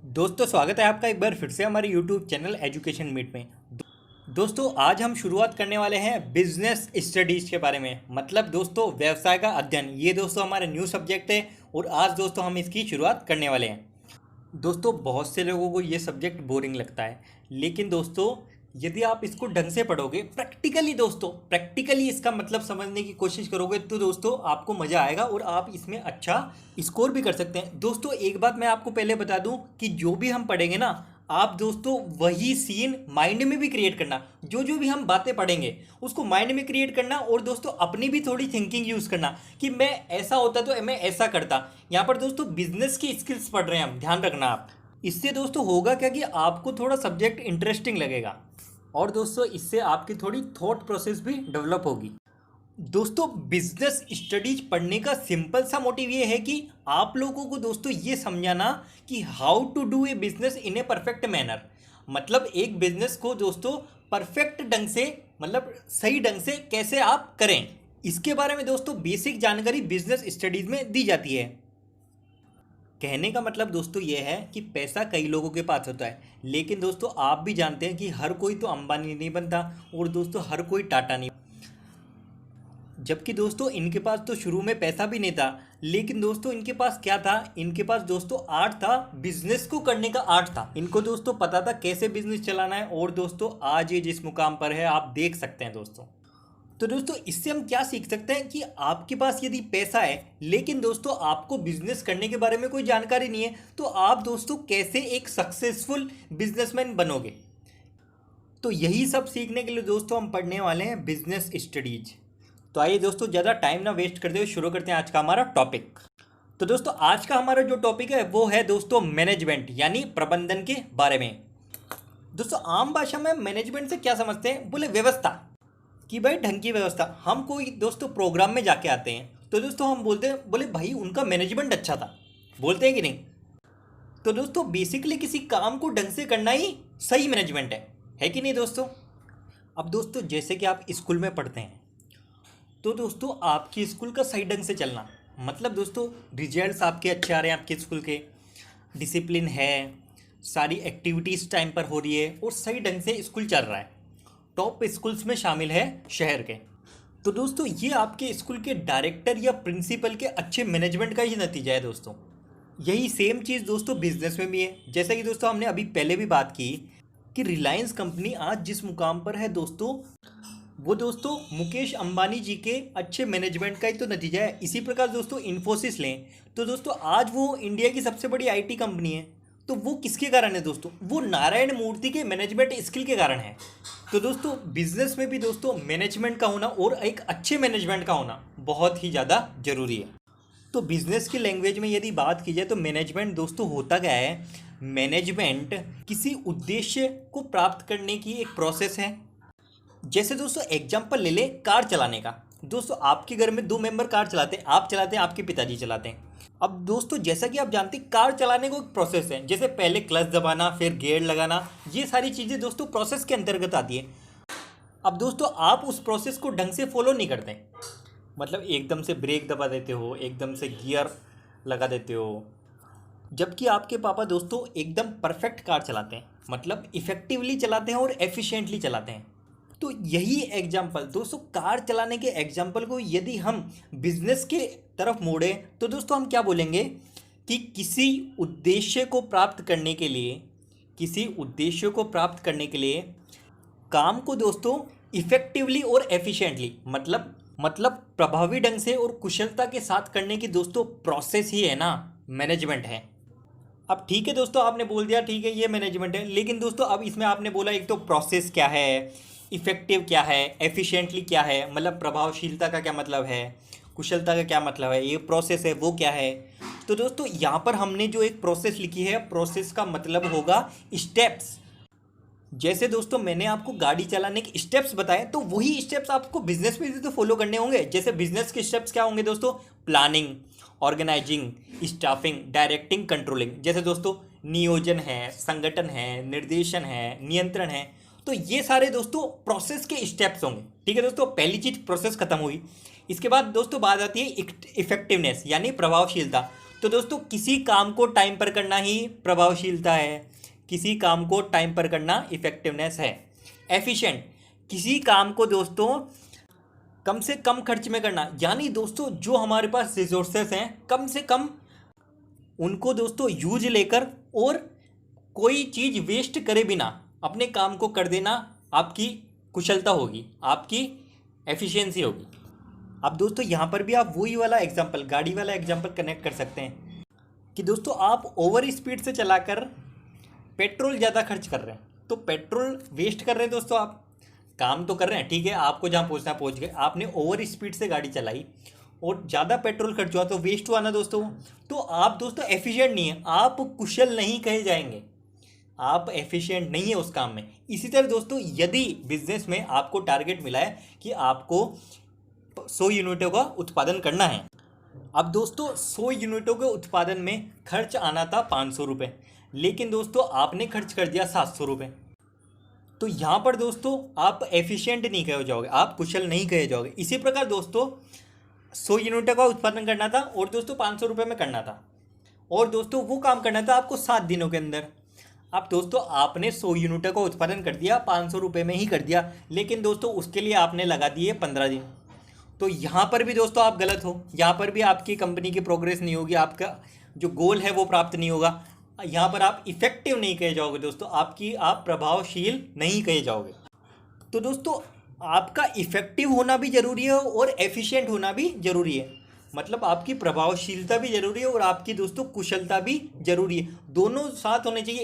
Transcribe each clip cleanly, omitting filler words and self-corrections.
दोस्तों स्वागत है आपका एक बार फिर से हमारे यूट्यूब चैनल एजुकेशन मीट में। दोस्तों आज हम शुरुआत करने वाले हैं बिजनेस स्टडीज़ के बारे में, मतलब दोस्तों व्यवसाय का अध्ययन। ये दोस्तों हमारा न्यू सब्जेक्ट है और आज दोस्तों हम इसकी शुरुआत करने वाले हैं। दोस्तों बहुत से लोगों को ये सब्जेक्ट बोरिंग लगता है, लेकिन दोस्तों यदि आप इसको ढंग से पढ़ोगे, प्रैक्टिकली इसका मतलब समझने की कोशिश करोगे तो दोस्तों आपको मज़ा आएगा और आप इसमें अच्छा स्कोर भी कर सकते हैं। दोस्तों एक बात मैं आपको पहले बता दूं कि जो भी हम पढ़ेंगे ना, आप दोस्तों वही सीन माइंड में भी क्रिएट करना। जो जो भी हम बातें पढ़ेंगे उसको माइंड में क्रिएट करना और दोस्तों अपनी भी थोड़ी थिंकिंग यूज़ करना कि मैं ऐसा होता तो मैं ऐसा करता। यहाँ पर दोस्तों बिजनेस की स्किल्स पढ़ रहे हैं हम, ध्यान रखना आप। इससे दोस्तों होगा क्या कि आपको थोड़ा सब्जेक्ट इंटरेस्टिंग लगेगा और दोस्तों इससे आपकी थोड़ी थॉट प्रोसेस भी डेवलप होगी। दोस्तों बिजनेस स्टडीज पढ़ने का सिंपल सा मोटिव ये है कि आप लोगों को दोस्तों ये समझाना कि how to do a business in a perfect manner. मतलब एक बिजनेस को दोस्तों परफेक्ट ढंग से, मतलब सही ढंग से कैसे आप करें, इसके बारे में दोस्तों बेसिक जानकारी बिजनेस स्टडीज में दी जाती है। कहने का मतलब दोस्तों ये है कि पैसा कई लोगों के पास होता है, लेकिन दोस्तों आप भी जानते हैं कि हर कोई तो अंबानी नहीं बनता और दोस्तों हर कोई टाटा नहीं। जबकि दोस्तों इनके पास तो शुरू में पैसा भी नहीं था, लेकिन दोस्तों इनके पास क्या था, इनके पास दोस्तों आर्ट था, बिजनेस को करने का आर्ट था। इनको दोस्तों पता था कैसे बिजनेस चलाना है और दोस्तों आज ये जिस मुकाम पर है आप देख सकते हैं दोस्तों। तो दोस्तों इससे हम क्या सीख सकते हैं कि आपके पास यदि पैसा है लेकिन दोस्तों आपको बिजनेस करने के बारे में कोई जानकारी नहीं है, तो आप दोस्तों कैसे एक सक्सेसफुल बिजनेसमैन बनोगे। तो यही सब सीखने के लिए दोस्तों हम पढ़ने वाले हैं बिजनेस स्टडीज। तो आइए दोस्तों ज़्यादा टाइम ना वेस्ट करते हुए शुरू करते हैं आज का हमारा टॉपिक। तो दोस्तों आज का हमारा जो टॉपिक है वो है दोस्तों मैनेजमेंट यानी प्रबंधन के बारे में। दोस्तों आम भाषा में मैनेजमेंट से क्या समझते हैं, बोले व्यवस्था, कि भाई ढंग की व्यवस्था। हम कोई दोस्तों प्रोग्राम में जाके आते हैं तो दोस्तों हम बोलते हैं, बोले भाई उनका मैनेजमेंट अच्छा था, बोलते हैं कि नहीं। तो दोस्तों बेसिकली किसी काम को ढंग से करना ही सही मैनेजमेंट है कि नहीं दोस्तों। अब दोस्तों जैसे कि आप स्कूल में पढ़ते हैं तो दोस्तों आपकी स्कूल का सही ढंग से चलना, मतलब दोस्तों रिजल्ट्स आपके अच्छे आ रहे हैं, आपके स्कूल के डिसिप्लिन है, सारी एक्टिविटीज़ टाइम पर हो रही है और सही ढंग से स्कूल चल रहा है, टॉप स्कूल्स में शामिल है शहर के। तो दोस्तों ये आपके स्कूल के डायरेक्टर या प्रिंसिपल के अच्छे मैनेजमेंट का ही नतीजा है दोस्तों। यही सेम चीज़ दोस्तों बिजनेस में भी है। जैसा कि दोस्तों हमने अभी पहले भी बात की कि रिलायंस कंपनी आज जिस मुकाम पर है दोस्तों, वो दोस्तों मुकेश अंबानी जी के अच्छे मैनेजमेंट का ही तो नतीजा है। इसी प्रकार दोस्तों इन्फोसिस लें तो दोस्तों आज वो इंडिया की सबसे बड़ी आईटी कंपनी है। तो वो किसके कारण है दोस्तों, वो नारायण मूर्ति के मैनेजमेंट स्किल के कारण है। तो दोस्तों बिजनेस में भी दोस्तों मैनेजमेंट का होना और एक अच्छे मैनेजमेंट का होना बहुत ही ज़्यादा जरूरी है। तो बिजनेस की लैंग्वेज में यदि बात की जाए तो मैनेजमेंट दोस्तों होता क्या है, मैनेजमेंट किसी उद्देश्य को प्राप्त करने की एक प्रोसेस है। जैसे दोस्तों एग्जाम्पल ले ले कार चलाने का। दोस्तों आपके घर में दो मेंबर कार चलाते हैं, आप चलाते हैं, आपके पिताजी चलाते हैं। अब दोस्तों जैसा कि आप जानते हैं कार चलाने को एक प्रोसेस है, जैसे पहले क्लच दबाना, फिर गियर लगाना, ये सारी चीज़ें दोस्तों प्रोसेस के अंतर्गत आती है। अब दोस्तों आप उस प्रोसेस को ढंग से फॉलो नहीं करते, मतलब एकदम से ब्रेक दबा देते हो, एकदम से गियर लगा देते हो, जबकि आपके पापा दोस्तों एकदम परफेक्ट कार चलाते हैं, मतलब इफ़ेक्टिवली चलाते हैं और एफिशिएंटली चलाते हैं। तो यही एग्जाम्पल दोस्तों कार चलाने के एग्जाम्पल को यदि हम बिजनेस के तरफ मोड़ें तो दोस्तों हम क्या बोलेंगे कि किसी उद्देश्य को प्राप्त करने के लिए, काम को दोस्तों इफ़ेक्टिवली और एफिशिएंटली, मतलब प्रभावी ढंग से और कुशलता के साथ करने की दोस्तों प्रोसेस ही है ना मैनेजमेंट है। अब ठीक है दोस्तों आपने बोल दिया ठीक है ये मैनेजमेंट है, लेकिन दोस्तों अब इसमें आपने बोला एक तो प्रोसेस क्या है, इफ़ेक्टिव क्या है, एफिशिएंटली क्या है, मतलब प्रभावशीलता का क्या मतलब है, कुशलता का क्या मतलब है, ये प्रोसेस है वो क्या है। तो दोस्तों यहाँ पर हमने जो एक प्रोसेस लिखी है, प्रोसेस का मतलब होगा स्टेप्स। जैसे दोस्तों मैंने आपको गाड़ी चलाने के स्टेप्स बताए, तो वही स्टेप्स आपको बिजनेस में भी तो फॉलो करने होंगे। जैसे बिजनेस के स्टेप्स क्या होंगे दोस्तों, planning, organising, staffing, directing, controlling. जैसे दोस्तों नियोजन है, संगठन है, निर्देशन है, नियंत्रण है। तो ये सारे दोस्तों प्रोसेस के स्टेप्स होंगे। ठीक है दोस्तों, पहली चीज़ प्रोसेस खत्म हुई। इसके बाद दोस्तों बात आती है इफेक्टिवनेस यानी प्रभावशीलता। तो दोस्तों किसी काम को टाइम पर करना ही प्रभावशीलता है, किसी काम को टाइम पर करना इफेक्टिवनेस है। एफिशिएंट, किसी काम को दोस्तों कम से कम खर्च में करना, यानी दोस्तों जो हमारे पास रिसोर्सेस हैं कम से कम उनको दोस्तों यूज लेकर और कोई चीज़ वेस्ट करे बिना अपने काम को कर देना आपकी कुशलता होगी, आपकी एफिशिएंसी होगी। अब दोस्तों यहाँ पर भी आप वही वाला एग्जांपल, गाड़ी वाला एग्जांपल कनेक्ट कर सकते हैं कि दोस्तों आप ओवर स्पीड से चलाकर पेट्रोल ज़्यादा खर्च कर रहे हैं, तो पेट्रोल वेस्ट कर रहे हैं दोस्तों। आप काम तो कर रहे हैं, ठीक है, आपको जहाँ पहुँचना है पहुँच गए, आपने ओवर स्पीड से गाड़ी चलाई और ज़्यादा पेट्रोल खर्च हुआ तो वेस्ट हुआ ना दोस्तों। तो आप दोस्तों एफिशिएंट नहीं है, आप कुशल नहीं कहे जाएंगे, आप एफिशिएंट नहीं है उस काम में। इसी तरह दोस्तों यदि बिजनेस में आपको टारगेट मिला है कि आपको 100 यूनिटों का उत्पादन करना है, अब दोस्तों 100 यूनिटों के उत्पादन में खर्च आना था 500 रुपये, लेकिन दोस्तों आपने खर्च कर दिया 700 रुपये, तो यहाँ पर दोस्तों आप एफिशिएंट नहीं कहे जाओगे, आप कुशल नहीं कहे जाओगे। इसी प्रकार दोस्तों 100 यूनिटों का उत्पादन करना था और दोस्तों 500 रुपये में करना था, और दोस्तों वो काम करना था आपको 7 दिनों के अंदर। अब दोस्तों आपने 100 यूनिटों का उत्पादन कर दिया, 500 रुपये में ही कर दिया, लेकिन दोस्तों उसके लिए आपने लगा दिए 15 दिन। तो यहाँ पर भी दोस्तों आप गलत हो, यहाँ पर भी आपकी कंपनी की प्रोग्रेस नहीं होगी, आपका जो गोल है वो प्राप्त नहीं होगा। यहाँ पर आप इफेक्टिव नहीं कहे जाओगे दोस्तों, आप प्रभावशील नहीं कहे जाओगे। तो दोस्तों आपका इफेक्टिव होना भी ज़रूरी है और एफिशिएंट होना भी ज़रूरी है, मतलब आपकी प्रभावशीलता भी ज़रूरी है और आपकी दोस्तों कुशलता भी ज़रूरी है। दोनों साथ होने चाहिए,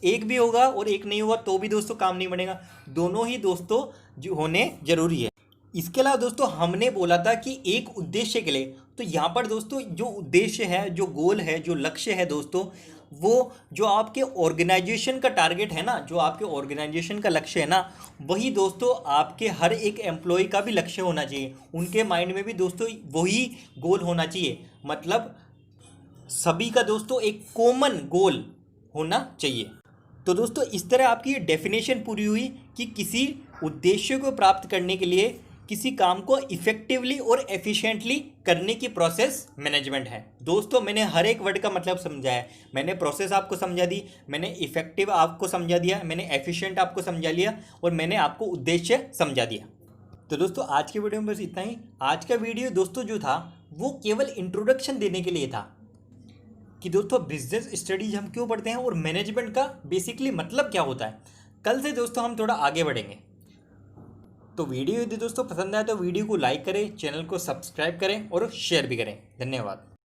एक भी होगा और एक नहीं होगा तो भी दोस्तों काम नहीं बनेगा, दोनों ही दोस्तों जो होने ज़रूरी है। इसके अलावा दोस्तों हमने बोला था कि एक उद्देश्य के लिए, तो यहाँ पर दोस्तों जो उद्देश्य है, जो गोल है, जो लक्ष्य है दोस्तों, वो जो आपके ऑर्गेनाइजेशन का टारगेट है ना, जो आपके ऑर्गेनाइजेशन का लक्ष्य है ना, वही दोस्तों आपके हर एक एम्प्लॉय का भी लक्ष्य होना चाहिए, उनके माइंड में भी दोस्तों वही गोल होना चाहिए, मतलब सभी का दोस्तों एक कॉमन गोल होना चाहिए। तो दोस्तों इस तरह आपकी ये डेफिनेशन पूरी हुई कि किसी उद्देश्य को प्राप्त करने के लिए किसी काम को इफेक्टिवली और एफिशिएंटली करने की प्रोसेस मैनेजमेंट है। दोस्तों मैंने हर एक वर्ड का मतलब समझाया है, मैंने प्रोसेस आपको समझा दी, मैंने इफेक्टिव आपको समझा दिया, मैंने एफिशिएंट आपको समझा लिया और मैंने आपको उद्देश्य समझा दिया। तो दोस्तों आज के वीडियो में बस इतना ही। आज का वीडियो दोस्तों जो था वो केवल इंट्रोडक्शन देने के लिए था कि दोस्तों बिजनेस स्टडीज हम क्यों पढ़ते हैं और मैनेजमेंट का बेसिकली मतलब क्या होता है। कल से दोस्तों हम थोड़ा आगे बढ़ेंगे। तो वीडियो यदि दोस्तों पसंद आए तो वीडियो को लाइक करें, चैनल को सब्सक्राइब करें और शेयर भी करें। धन्यवाद।